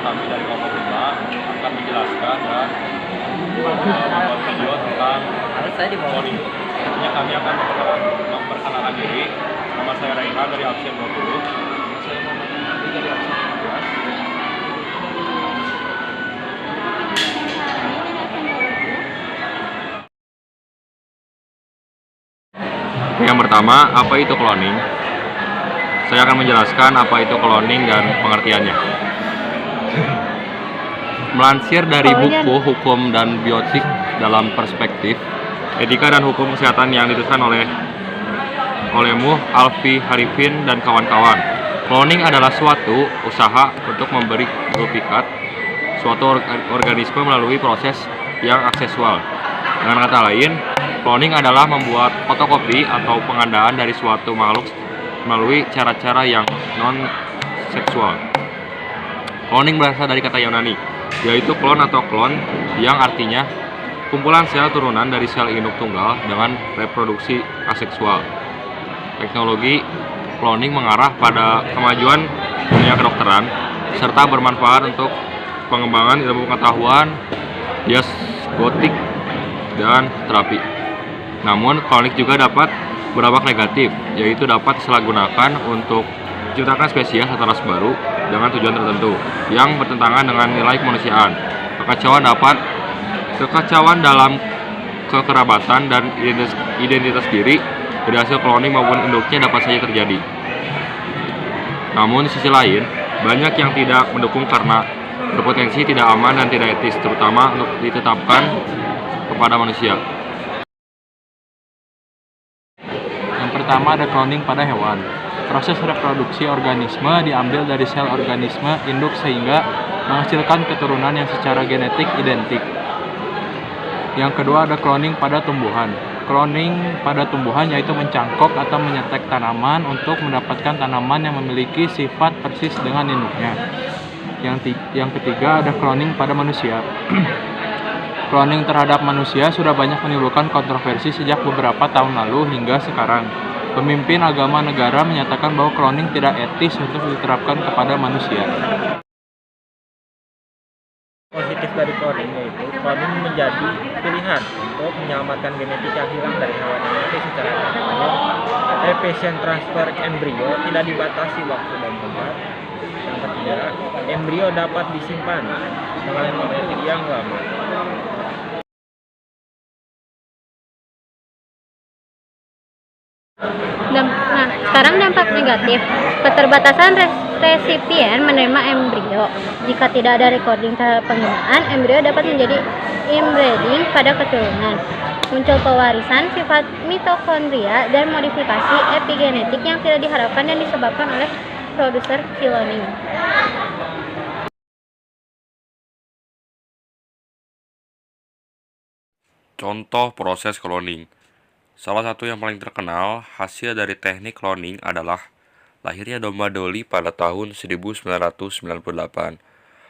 kami dari kelompok 5 akan menjelaskan dan membuat video tentang cloning. Tentunya kami akan memperkenalkan diri. Nama saya Raihan dari absen 20. Saya Muhammad Nabi dari absen 12. Yang pertama, apa itu cloning? Saya akan menjelaskan apa itu cloning dan pengertiannya. Melansir dari buku Hukum dan Bioetik dalam Perspektif Etika dan Hukum Kesehatan yang dituliskan oleh Muh, Alfi, Harifin, dan kawan-kawan, cloning adalah suatu usaha untuk memberi duplikat suatu organisme melalui proses yang aksesual. Dengan kata lain, cloning adalah membuat fotokopi atau pengandaan dari suatu makhluk melalui cara-cara yang non-seksual. Cloning berasal dari kata Yunani, yaitu klon atau klon, yang artinya kumpulan sel turunan dari sel induk tunggal dengan reproduksi aseksual. Teknologi cloning mengarah pada kemajuan dunia kedokteran serta bermanfaat untuk pengembangan ilmu pengetahuan, diagnostik, dan terapi. Namun, cloning juga dapat berdampak negatif, yaitu dapat disalahgunakan untuk menciptakan spesies atau ras baru dengan tujuan tertentu yang bertentangan dengan nilai kemanusiaan. Kekacauan dalam kekerabatan dan identitas diri dari hasil cloning maupun induknya dapat saja terjadi. Namun di sisi lain, banyak yang tidak mendukung karena berpotensi tidak aman dan tidak etis, terutama untuk ditetapkan kepada manusia. Pertama, ada cloning pada hewan. Proses reproduksi organisme diambil dari sel organisme induk sehingga menghasilkan keturunan yang secara genetik identik. Yang kedua, ada cloning pada tumbuhan. Cloning pada tumbuhan yaitu mencangkok atau menyetek tanaman untuk mendapatkan tanaman yang memiliki sifat persis dengan induknya. Yang ketiga, ada cloning pada manusia. Cloning terhadap manusia sudah banyak menimbulkan kontroversi sejak beberapa tahun lalu hingga sekarang. Pemimpin agama negara menyatakan bahwa cloning tidak etis untuk diterapkan kepada manusia. Positif dari cloning yaitu cloning menjadi pilihan untuk menyelamatkan genetik yang hilang dari hewan yang mati secara alami. Efisien transfer embrio tidak dibatasi waktu dan tempat. Yang ketiga, embrio dapat disimpan dalam waktu yang lama. Nah, sekarang dampak negatif. Keterbatasan resipien menerima embrio. Jika tidak ada recording terhadap penggunaan, embrio dapat menjadi inbreeding pada keturunan. Muncul pewarisan sifat mitokondria dan modifikasi epigenetik yang tidak diharapkan dan disebabkan oleh produser cloning. Contoh proses cloning. Salah satu yang paling terkenal hasil dari teknik cloning adalah lahirnya domba Dolly pada tahun 1998.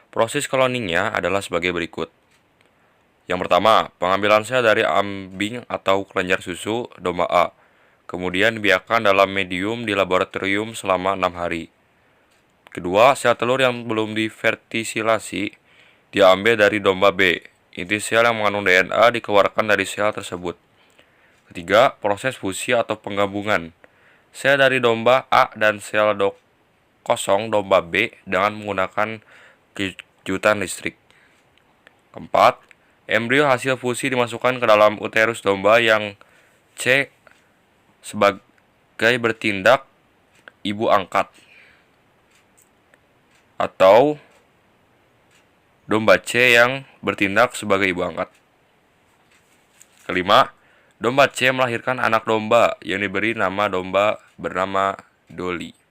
Proses cloningnya adalah sebagai berikut. Yang pertama, pengambilan sel dari ambing atau kelenjar susu domba A. Kemudian dibiarkan dalam medium di laboratorium selama 6 hari. Kedua, sel telur yang belum divertisilasi diambil dari domba B. Inti sel yang mengandung DNA dikeluarkan dari sel tersebut. Ketiga, proses fusi atau penggabungan sel dari domba A dan sel kosong domba B dengan menggunakan kejutan listrik. Keempat, embrio hasil fusi dimasukkan ke dalam uterus domba yang C sebagai bertindak ibu angkat, atau domba C yang bertindak sebagai ibu angkat. Kelima, domba C melahirkan anak domba yang diberi nama domba bernama Dolly.